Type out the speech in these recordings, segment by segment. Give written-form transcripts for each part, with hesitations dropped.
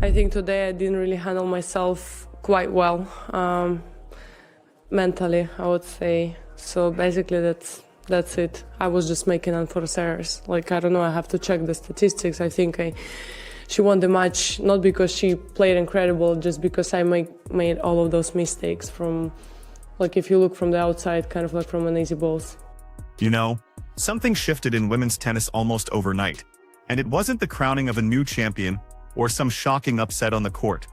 I think today I didn't really handle myself quite well, mentally, I would say. So basically that's it. I was just making unforced errors. Like, I don't know, I have to check the statistics. I think she won the match not because she played incredible, just because I made all of those mistakes from, like, if you look from the outside, kind of like from an easy balls. You know, something shifted in women's tennis almost overnight, and it wasn't the crowning of a new champion or some shocking upset on the court.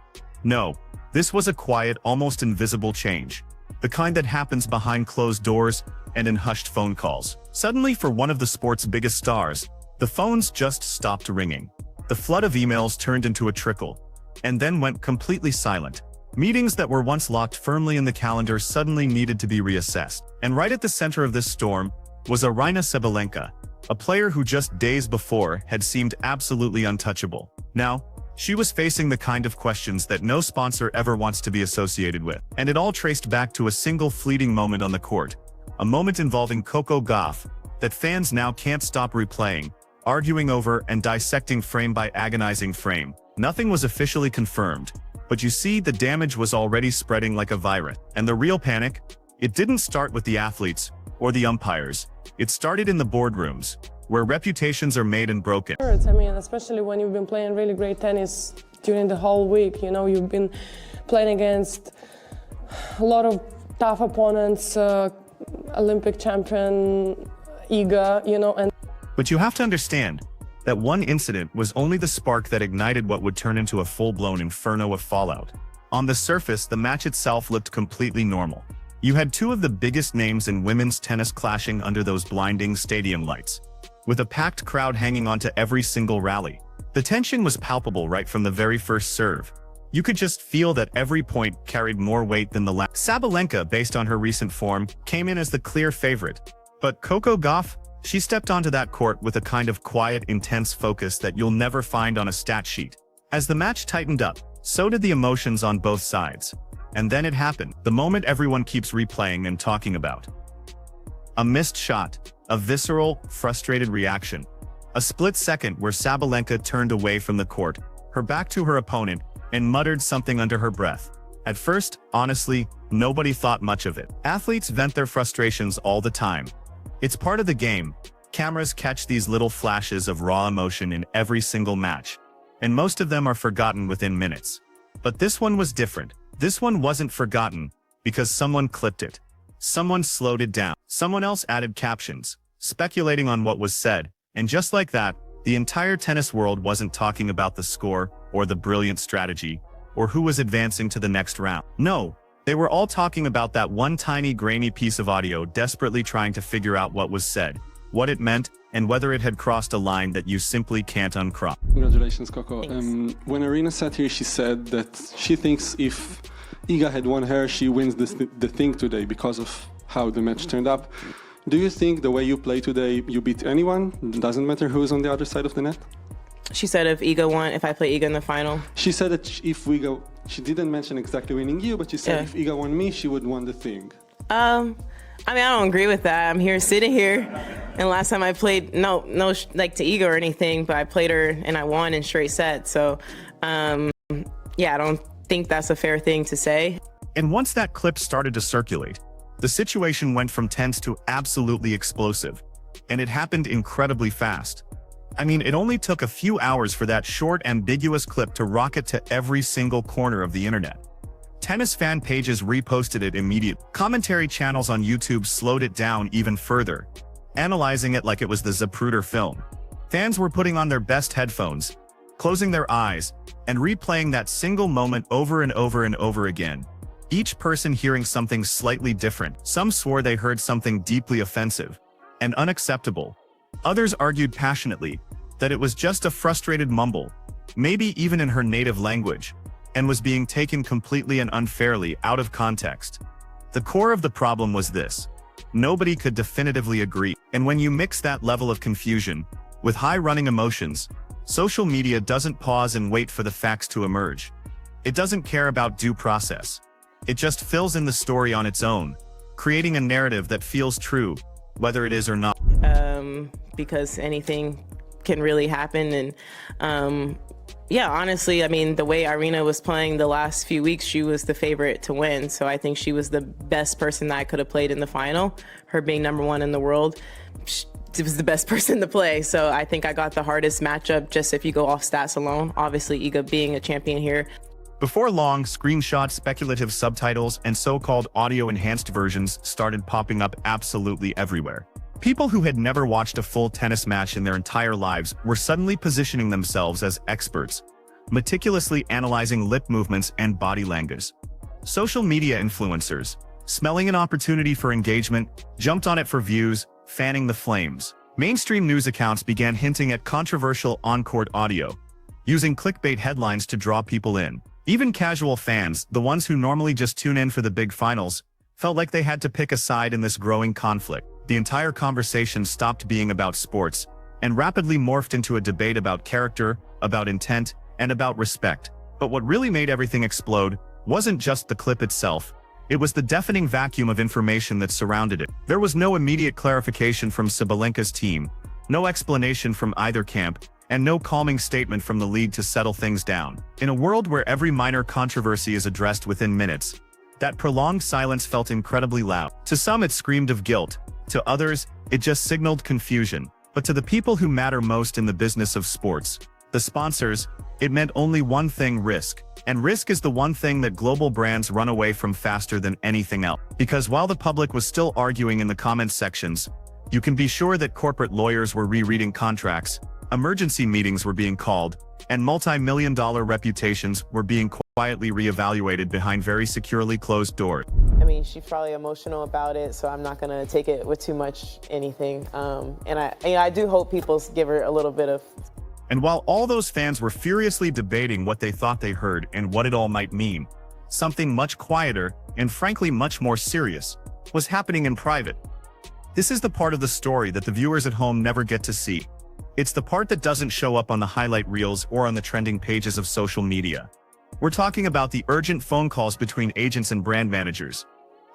No, this was a quiet, almost invisible change, the kind that happens behind closed doors and in hushed phone calls. Suddenly, for one of the sport's biggest stars, the phones just stopped ringing. The flood of emails turned into a trickle, and then went completely silent. Meetings that were once locked firmly in the calendar suddenly needed to be reassessed. And right at the center of this storm was Aryna Sabalenka, a player who just days before had seemed absolutely untouchable. Now, she was facing the kind of questions that no sponsor ever wants to be associated with. And it all traced back to a single fleeting moment on the court. A moment involving Coco Gauff that fans now can't stop replaying, arguing over and dissecting frame by agonizing frame. Nothing was officially confirmed, but you see, the damage was already spreading like a virus. And the real panic? It didn't start with the athletes or the umpires. It started in the boardrooms, where reputations are made and broken. I mean, especially when you've been playing really great tennis during the whole week, you know, you've been playing against a lot of tough opponents, Olympic champion, Iga, you know, and... But you have to understand that one incident was only the spark that ignited what would turn into a full-blown inferno of fallout. On the surface, the match itself looked completely normal. You had two of the biggest names in women's tennis clashing under those blinding stadium lights, with a packed crowd hanging on to every single rally. The tension was palpable right from the very first serve. You could just feel that every point carried more weight than the last. Sabalenka, based on her recent form, came in as the clear favorite. But Coco Gauff, she stepped onto that court with a kind of quiet, intense focus that you'll never find on a stat sheet. As the match tightened up, so did the emotions on both sides. And then it happened, the moment everyone keeps replaying and talking about. A missed shot, a visceral, frustrated reaction. A split second where Sabalenka turned away from the court, her back to her opponent, and muttered something under her breath. At first, honestly, nobody thought much of it. Athletes vent their frustrations all the time. It's part of the game. Cameras catch these little flashes of raw emotion in every single match, and most of them are forgotten within minutes. But this one was different. This one wasn't forgotten because someone clipped it. Someone slowed it down. Someone else added captions, speculating on what was said, and just like that, the entire tennis world wasn't talking about the score, or the brilliant strategy, or who was advancing to the next round. No, they were all talking about that one tiny grainy piece of audio, desperately trying to figure out what was said, what it meant, and whether it had crossed a line that you simply can't uncross. Congratulations, Coco. When Aryna sat here, she said that she thinks if Iga had won her, she wins the thing today because of how the match turned up. Do you think the way you play today, you beat anyone? Doesn't matter who's on the other side of the net? She said if Iga won, if I play Iga in the final. She said that if we go, she didn't mention exactly winning you, but she said if Iga won me, she would won the thing. I mean, I don't agree with that. I'm here sitting here, and last time I played, no, like to Iga or anything, but I played her and I won in straight sets. So, yeah, I don't think that's a fair thing to say. And once that clip started to circulate, the situation went from tense to absolutely explosive, and it happened incredibly fast. I mean, it only took a few hours for that short, ambiguous clip to rocket to every single corner of the internet. Tennis fan pages reposted it immediately. Commentary channels on YouTube slowed it down even further, analyzing it like it was the Zapruder film. Fans were putting on their best headphones, closing their eyes, and replaying that single moment over and over and over again. Each person hearing something slightly different. Some swore they heard something deeply offensive and unacceptable. Others argued passionately that it was just a frustrated mumble, maybe even in her native language, and was being taken completely and unfairly out of context. The core of the problem was this: nobody could definitively agree. And when you mix that level of confusion with high-running emotions, social media doesn't pause and wait for the facts to emerge. It doesn't care about due process. It just fills in the story on its own, creating a narrative that feels true, whether it is or not. Because anything can really happen. And yeah, honestly, I mean, the way Aryna was playing the last few weeks, she was the favorite to win. So I think she was the best person that I could have played in the final. Her being #1 in the world, it was the best person to play. So I think I got the hardest matchup just if you go off stats alone. Obviously, Iga being a champion here. Before long, screenshots, speculative subtitles, and so-called audio-enhanced versions started popping up absolutely everywhere. People who had never watched a full tennis match in their entire lives were suddenly positioning themselves as experts, meticulously analyzing lip movements and body language. Social media influencers, smelling an opportunity for engagement, jumped on it for views, fanning the flames. Mainstream news accounts began hinting at controversial on-court audio, using clickbait headlines to draw people in. Even casual fans, the ones who normally just tune in for the big finals, felt like they had to pick a side in this growing conflict. The entire conversation stopped being about sports and rapidly morphed into a debate about character, about intent, and about respect. But what really made everything explode wasn't just the clip itself. It was the deafening vacuum of information that surrounded it. There was no immediate clarification from Sabalenka's team, no explanation from either camp, and no calming statement from the league to settle things down. In a world where every minor controversy is addressed within minutes, that prolonged silence felt incredibly loud. To some, it screamed of guilt. To others, it just signaled confusion. But to the people who matter most in the business of sports, the sponsors, it meant only one thing: risk. And risk is the one thing that global brands run away from faster than anything else. Because while the public was still arguing in the comments sections, you can be sure that corporate lawyers were rereading contracts, emergency meetings were being called, and multi-million-dollar reputations were being quietly reevaluated behind very securely closed doors. I mean, she's probably emotional about it, so I'm not gonna take it with too much anything. And I do hope people give her a little bit of. And while all those fans were furiously debating what they thought they heard and what it all might mean, something much quieter, and frankly much more serious, was happening in private. This is the part of the story that the viewers at home never get to see. It's the part that doesn't show up on the highlight reels or on the trending pages of social media. We're talking about the urgent phone calls between agents and brand managers,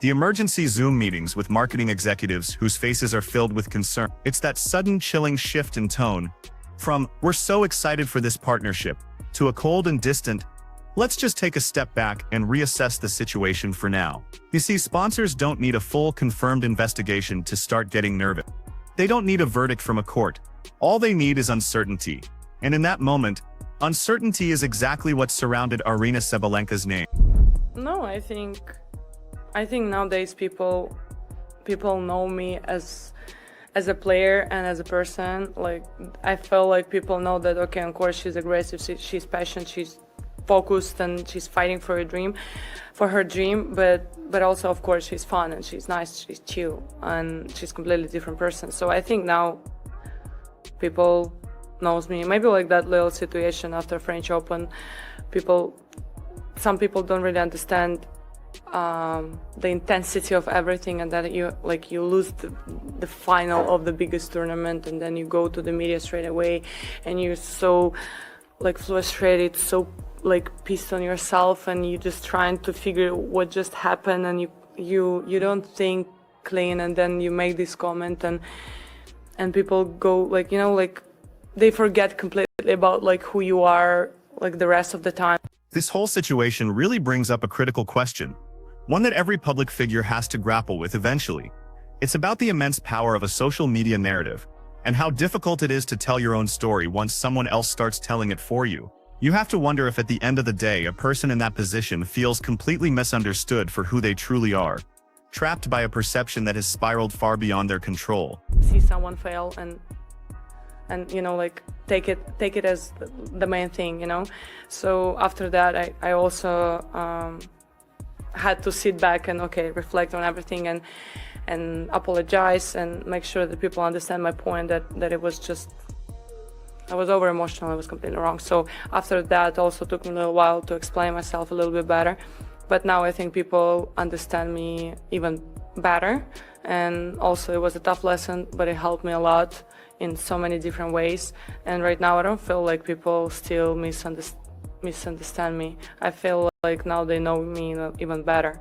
the emergency Zoom meetings with marketing executives whose faces are filled with concern. It's that sudden chilling shift in tone from "we're so excited for this partnership" to a cold and distant "let's just take a step back and reassess the situation for now." You see, sponsors don't need a full confirmed investigation to start getting nervous. They don't need a verdict from a court. All they need is uncertainty. And in that moment, uncertainty is exactly what surrounded Aryna Sabalenka's name. No, I think nowadays people know me as a player and as a person. Like, I feel like people know that, okay, of course she's aggressive, she's passionate, she's focused, and she's fighting for her dream, but also, of course, she's fun and she's nice, she's chill, and she's a completely different person. So I think now people knows me. Maybe like that little situation after French Open, some people don't really understand the intensity of everything, and that you lose the final of the biggest tournament, and then you go to the media straight away, and you're so like frustrated, so like pissed on yourself, and you're just trying to figure what just happened, and you don't think clean, and then you make this comment, and people go like, like they forget completely about like who you are like the rest of the time. This whole situation really brings up a critical question, one that every public figure has to grapple with eventually. It's about the immense power of a social media narrative, and how difficult it is to tell your own story once someone else starts telling it for you. You have to wonder if at the end of the day, a person in that position feels completely misunderstood for who they truly are, trapped by a perception that has spiraled far beyond their control. See someone fail and like take it as the main thing, So after that, I also had to sit back and reflect on everything and apologize and make sure that people understand my point, that it was just, I was over emotional, I was completely wrong. So after that also took me a little while to explain myself a little bit better. But now I think people understand me even better. And also it was a tough lesson, but it helped me a lot in so many different ways. And right now I don't feel like people still misunderstand me. I feel like now they know me even better.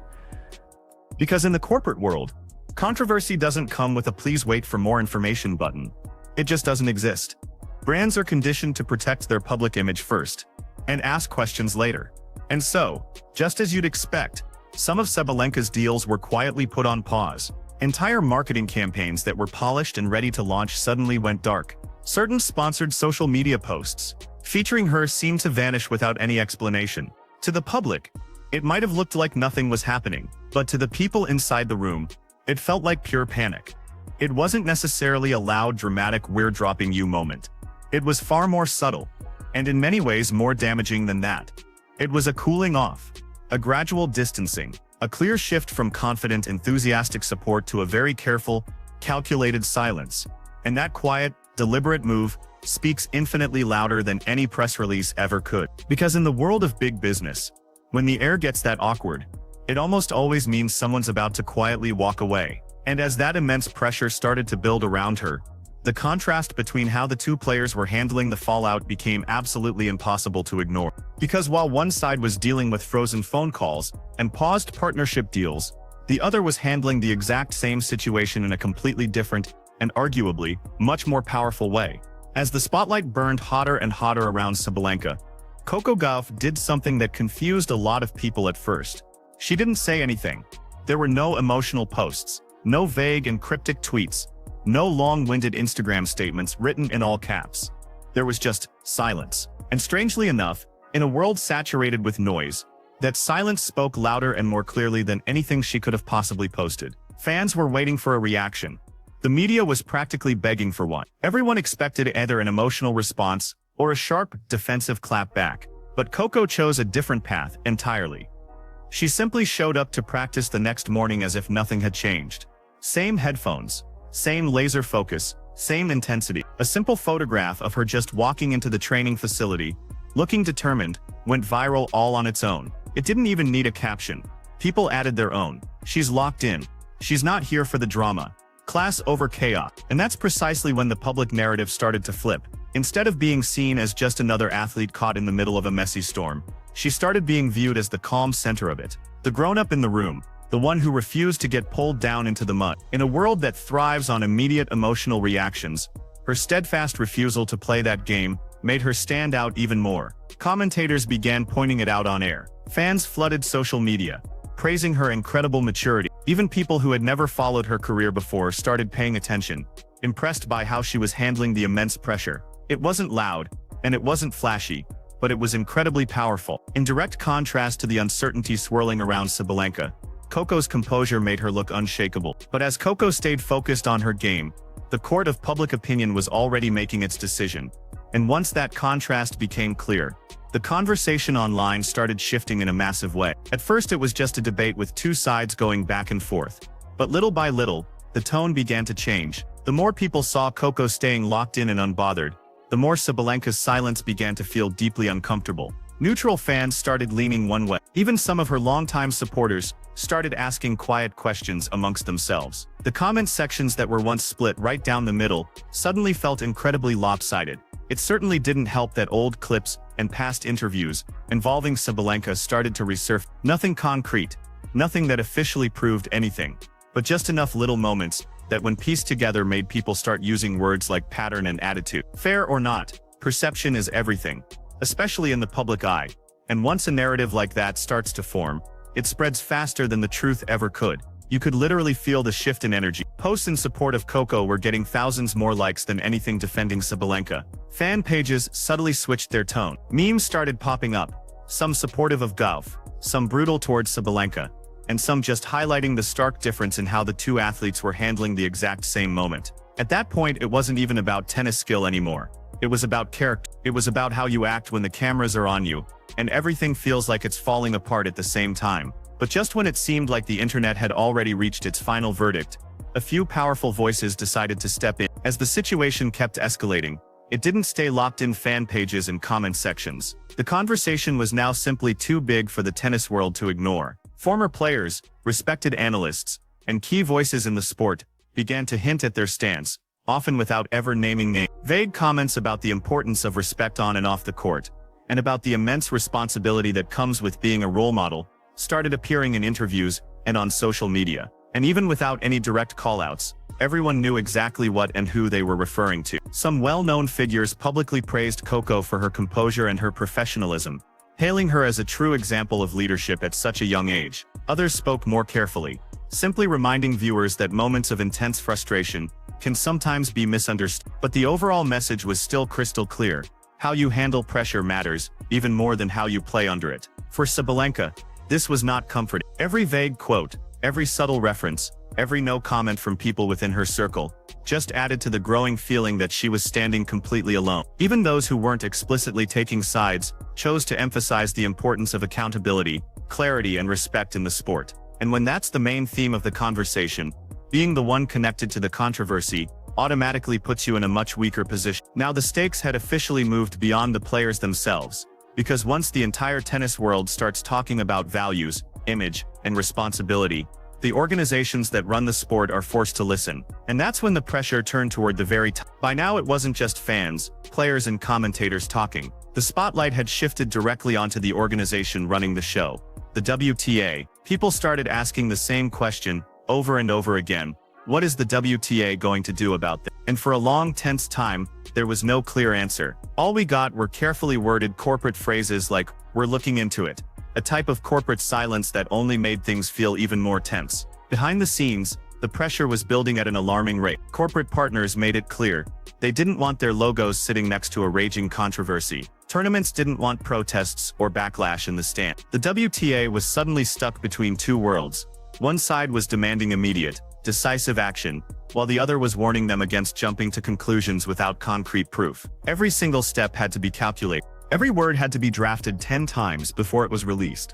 Because in the corporate world, controversy doesn't come with a "please wait for more information" button. It just doesn't exist. Brands are conditioned to protect their public image first and ask questions later. And so, just as you'd expect, some of Sabalenka's deals were quietly put on pause. Entire marketing campaigns that were polished and ready to launch suddenly went dark. Certain sponsored social media posts featuring her seemed to vanish without any explanation. To the public, it might have looked like nothing was happening, but to the people inside the room, it felt like pure panic. It wasn't necessarily a loud, dramatic "we're dropping you" moment. It was far more subtle, and in many ways more damaging than that. It was a cooling off, a gradual distancing, a clear shift from confident, enthusiastic support to a very careful, calculated silence. And that quiet, deliberate move speaks infinitely louder than any press release ever could. Because in the world of big business, when the air gets that awkward, it almost always means someone's about to quietly walk away. And as that immense pressure started to build around her, the contrast between how the two players were handling the fallout became absolutely impossible to ignore. Because while one side was dealing with frozen phone calls and paused partnership deals, the other was handling the exact same situation in a completely different and arguably much more powerful way. As the spotlight burned hotter and hotter around Sabalenka, Coco Gauff did something that confused a lot of people at first. She didn't say anything. There were no emotional posts, no vague and cryptic tweets, no long-winded Instagram statements written in all caps. There was just silence. And strangely enough, in a world saturated with noise, that silence spoke louder and more clearly than anything she could have possibly posted. Fans were waiting for a reaction. The media was practically begging for one. Everyone expected either an emotional response or a sharp, defensive clap back. But Coco chose a different path entirely. She simply showed up to practice the next morning as if nothing had changed. Same headphones, same laser focus, same intensity. A simple photograph of her just walking into the training facility, looking determined, went viral all on its own. It didn't even need a caption. People added their own. She's locked in. She's not here for the drama. Class over chaos. And that's precisely when the public narrative started to flip. Instead of being seen as just another athlete caught in the middle of a messy storm, she started being viewed as the calm center of it. The grown-up in the room, the one who refused to get pulled down into the mud. In a world that thrives on immediate emotional reactions, her steadfast refusal to play that game made her stand out even more. Commentators began pointing it out on air. Fans flooded social media, praising her incredible maturity. Even people who had never followed her career before started paying attention, impressed by how she was handling the immense pressure. It wasn't loud, and it wasn't flashy, but it was incredibly powerful. In direct contrast to the uncertainty swirling around Sabalenka, Coco's composure made her look unshakable. But as Coco stayed focused on her game, the court of public opinion was already making its decision. And once that contrast became clear, the conversation online started shifting in a massive way. At first it was just a debate with two sides going back and forth. But little by little, the tone began to change. The more people saw Coco staying locked in and unbothered, the more Sabalenka's silence began to feel deeply uncomfortable. Neutral fans started leaning one way. Even some of her longtime supporters started asking quiet questions amongst themselves. The comment sections that were once split right down the middle suddenly felt incredibly lopsided. It certainly didn't help that old clips and past interviews involving Sabalenka started to resurface. Nothing concrete, nothing that officially proved anything, but just enough little moments that when pieced together made people start using words like pattern and attitude. Fair or not, perception is everything, especially in the public eye. And once a narrative like that starts to form, it spreads faster than the truth ever could. You could literally feel the shift in energy. Posts in support of Coco were getting thousands more likes than anything defending Sabalenka. Fan pages subtly switched their tone. Memes started popping up, some supportive of Gauff, some brutal towards Sabalenka, and some just highlighting the stark difference in how the two athletes were handling the exact same moment. At that point, it wasn't even about tennis skill anymore. It was about character. It was about how you act when the cameras are on you, and everything feels like it's falling apart at the same time. But just when it seemed like the internet had already reached its final verdict, a few powerful voices decided to step in. As the situation kept escalating, it didn't stay locked in fan pages and comment sections. The conversation was now simply too big for the tennis world to ignore. Former players, respected analysts, and key voices in the sport began to hint at their stance, often without ever naming names. Vague comments about the importance of respect on and off the court, and about the immense responsibility that comes with being a role model, started appearing in interviews and on social media. And even without any direct callouts, everyone knew exactly what and who they were referring to. Some well-known figures publicly praised Coco for her composure and her professionalism, hailing her as a true example of leadership at such a young age. Others spoke more carefully, simply reminding viewers that moments of intense frustration can sometimes be misunderstood. But the overall message was still crystal clear. How you handle pressure matters, even more than how you play under it. For Sabalenka, this was not comforting. Every vague quote, every subtle reference, every no comment from people within her circle, just added to the growing feeling that she was standing completely alone. Even those who weren't explicitly taking sides chose to emphasize the importance of accountability, clarity, and respect in the sport. And when that's the main theme of the conversation, being the one connected to the controversy automatically puts you in a much weaker position. Now the stakes had officially moved beyond the players themselves, because once the entire tennis world starts talking about values, image, and responsibility, the organizations that run the sport are forced to listen. And that's when the pressure turned toward the very top. By now it wasn't just fans, players, and commentators talking. The spotlight had shifted directly onto the organization running the show, the WTA. People started asking the same question over and over again. What is the WTA going to do about this? And for a long, tense time, there was no clear answer. All we got were carefully worded corporate phrases like, "We're looking into it," a type of corporate silence that only made things feel even more tense. Behind the scenes, the pressure was building at an alarming rate. Corporate partners made it clear they didn't want their logos sitting next to a raging controversy. Tournaments didn't want protests or backlash in the stand. The WTA was suddenly stuck between two worlds. One side was demanding immediate, decisive action, while the other was warning them against jumping to conclusions without concrete proof. Every single step had to be calculated. Every word had to be drafted 10 times before it was released.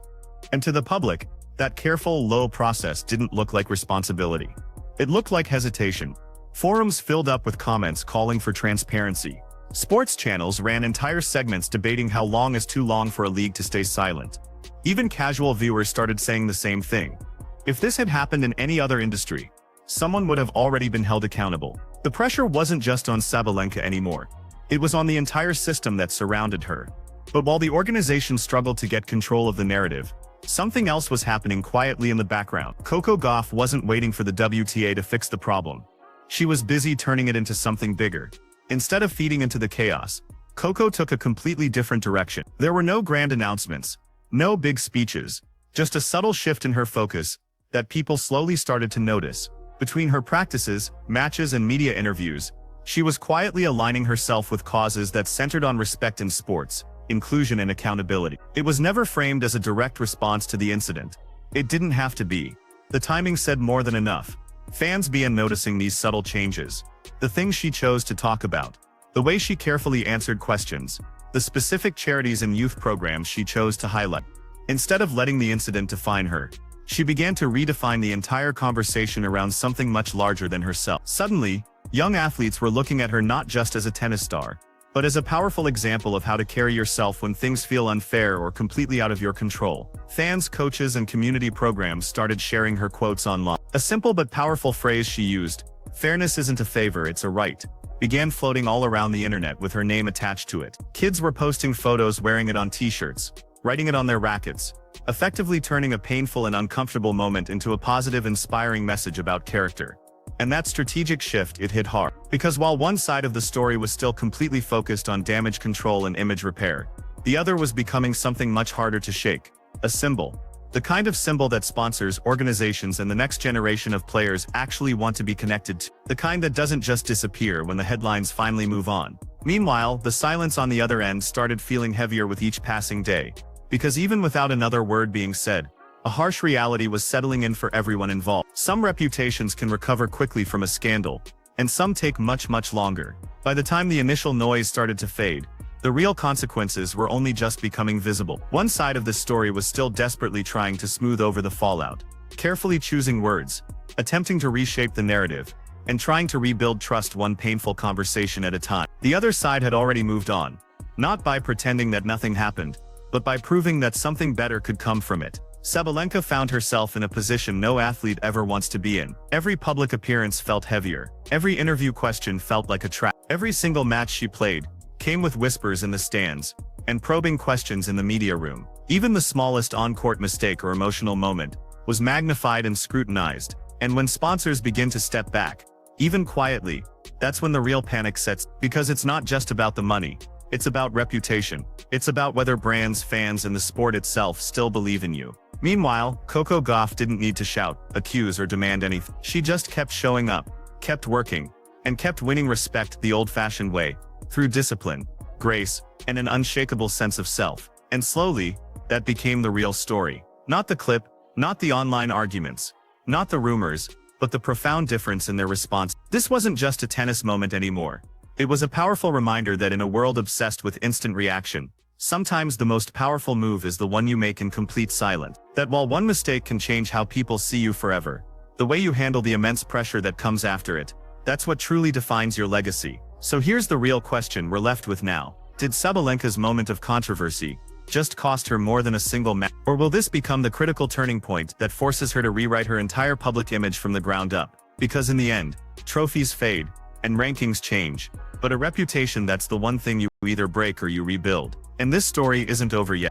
And to the public, that careful, low process didn't look like responsibility. It looked like hesitation. Forums filled up with comments calling for transparency. Sports channels ran entire segments debating how long is too long for a league to stay silent. Even casual viewers started saying the same thing. If this had happened in any other industry, someone would have already been held accountable. The pressure wasn't just on Sabalenka anymore. It was on the entire system that surrounded her. But while the organization struggled to get control of the narrative, something else was happening quietly in the background. Coco Gauff wasn't waiting for the WTA to fix the problem. She was busy turning it into something bigger. Instead of feeding into the chaos, Coco took a completely different direction. There were no grand announcements, no big speeches, just a subtle shift in her focus that people slowly started to notice. Between her practices, matches, and media interviews, she was quietly aligning herself with causes that centered on respect in sports, inclusion, and accountability. It was never framed as a direct response to the incident. It didn't have to be. The timing said more than enough. Fans began noticing these subtle changes. The things she chose to talk about, the way she carefully answered questions, the specific charities and youth programs she chose to highlight. Instead of letting the incident define her, she began to redefine the entire conversation around something much larger than herself. Suddenly, young athletes were looking at her not just as a tennis star, but as a powerful example of how to carry yourself when things feel unfair or completely out of your control. Fans, coaches, and community programs started sharing her quotes online. A simple but powerful phrase she used, "Fairness isn't a favor, it's a right," began floating all around the internet with her name attached to it. Kids were posting photos wearing it on t-shirts, writing it on their rackets, effectively turning a painful and uncomfortable moment into a positive, inspiring message about character. And that strategic shift, it hit hard. Because while one side of the story was still completely focused on damage control and image repair, the other was becoming something much harder to shake. A symbol. The kind of symbol that sponsors, organizations, and the next generation of players actually want to be connected to. The kind that doesn't just disappear when the headlines finally move on. Meanwhile, the silence on the other end started feeling heavier with each passing day. Because even without another word being said, a harsh reality was settling in for everyone involved. Some reputations can recover quickly from a scandal, and some take much, much longer. By the time the initial noise started to fade, the real consequences were only just becoming visible. One side of the story was still desperately trying to smooth over the fallout, carefully choosing words, attempting to reshape the narrative, and trying to rebuild trust one painful conversation at a time. The other side had already moved on, not by pretending that nothing happened, but by proving that something better could come from it. Sabalenka found herself in a position no athlete ever wants to be in. Every public appearance felt heavier. Every interview question felt like a trap. Every single match she played came with whispers in the stands and probing questions in the media room. Even the smallest on-court mistake or emotional moment was magnified and scrutinized. And when sponsors begin to step back, even quietly, that's when the real panic sets, because it's not just about the money. It's about reputation. It's about whether brands, fans, and the sport itself still believe in you. Meanwhile, Coco Gauff didn't need to shout, accuse, or demand anything. She just kept showing up, kept working, and kept winning respect the old-fashioned way, through discipline, grace, and an unshakable sense of self. And slowly, that became the real story. Not the clip, not the online arguments, not the rumors, but the profound difference in their response. This wasn't just a tennis moment anymore. It was a powerful reminder that in a world obsessed with instant reaction, sometimes the most powerful move is the one you make in complete silence. That while one mistake can change how people see you forever, the way you handle the immense pressure that comes after it, that's what truly defines your legacy. So here's the real question we're left with now. Did Sabalenka's moment of controversy just cost her more than a single match? Or will this become the critical turning point that forces her to rewrite her entire public image from the ground up? Because in the end, trophies fade, and rankings change, but a reputation, that's the one thing you either break or you rebuild. And this story isn't over yet.